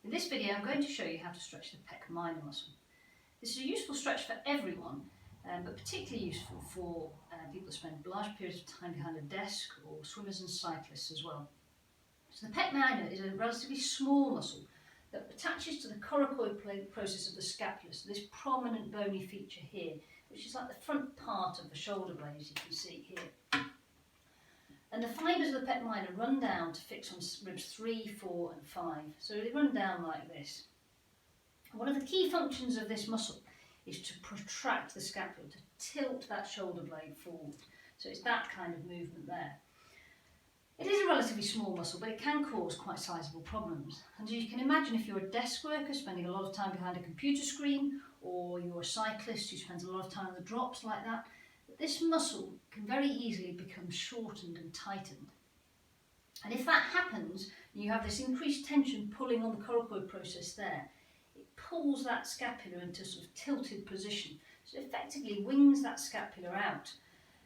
In this video I'm going to show you how to stretch the pec minor muscle. This is a useful stretch for everyone, but particularly useful for people that spend large periods of time behind a desk, or swimmers and cyclists as well. So the pec minor is a relatively small muscle that attaches to the coracoid process of the scapula, so this prominent bony feature here, which is like the front part of the shoulder blade, as you can see here. And the fibres of the pec minor run down to fix on ribs 3, 4 and 5. So they run down like this. One of the key functions of this muscle is to protract the scapula, to tilt that shoulder blade forward. So it's that kind of movement there. It is a relatively small muscle, but it can cause quite sizable problems. And as you can imagine, if you're a desk worker spending a lot of time behind a computer screen, or you're a cyclist who spends a lot of time on the drops like that, this muscle can very easily become shortened and tightened. And if that happens, you have this increased tension pulling on the coracoid process there. It pulls that scapula into a sort of tilted position, so it effectively wings that scapula out.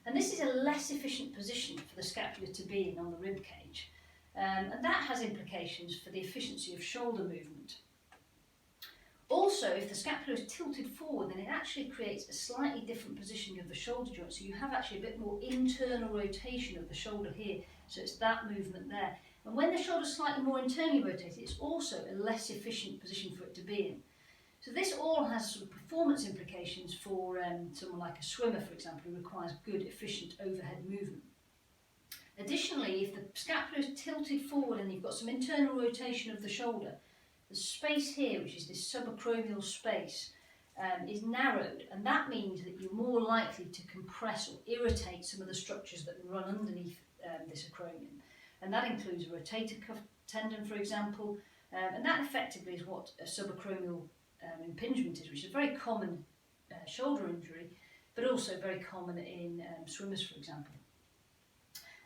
And this is a less efficient position for the scapula to be in on the rib cage, and that has implications for the efficiency of shoulder movement. Also, if the scapula is tilted forward, then it actually creates a slightly different positioning of the shoulder joint, so you have actually a bit more internal rotation of the shoulder here, so it's that movement there. And when the shoulder is slightly more internally rotated, it's also a less efficient position for it to be in. So this all has sort of performance implications for someone like a swimmer, for example, who requires good, efficient overhead movement. Additionally, if the scapula is tilted forward and you've got some internal rotation of the shoulder, the space here, which is this subacromial space, is narrowed, and that means that you're more likely to compress or irritate some of the structures that run underneath this acromion. And that includes a rotator cuff tendon, for example, and that effectively is what a subacromial impingement is, which is a very common shoulder injury, but also very common in swimmers, for example.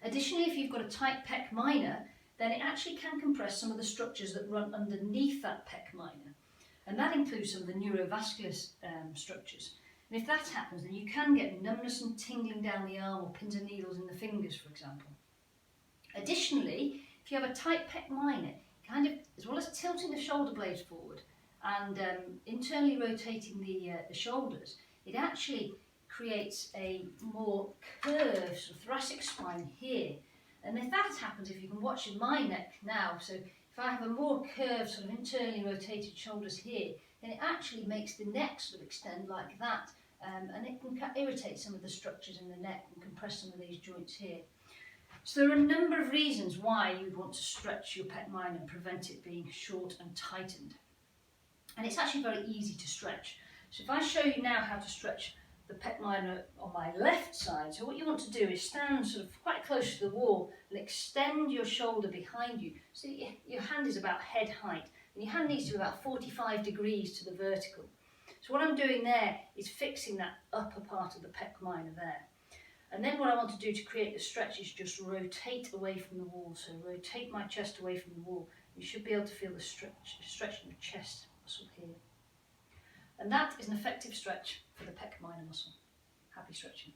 Additionally, if you've got a tight pec minor, then it actually can compress some of the structures that run underneath that pec minor, and that includes some of the neurovascular structures. And if that happens, then you can get numbness and tingling down the arm, or pins and needles in the fingers, for example. Additionally, if you have a tight pec minor, as well as tilting the shoulder blades forward and internally rotating the shoulders, it actually creates a more curved sort of thoracic spine here. And if that happens, if you can watch in my neck now, so if I have a more curved, sort of internally rotated shoulders here, then it actually makes the neck sort of extend like that, and it can irritate some of the structures in the neck and compress some of these joints here. So there are a number of reasons why you'd want to stretch your pec minor and prevent it being short and tightened. And it's actually very easy to stretch. So if I show you now how to stretch the pec minor on my left side, so what you want to do is stand sort of quite close to the wall and extend your shoulder behind you, so your hand is about head height, and your hand needs to be about 45 degrees to the vertical. So what I'm doing there is fixing that upper part of the pec minor there. And then what I want to do to create the stretch is just rotate away from the wall, so rotate my chest away from the wall. You should be able to feel the stretch in the chest muscle here. And that is an effective stretch for the pec minor muscle. Happy stretching.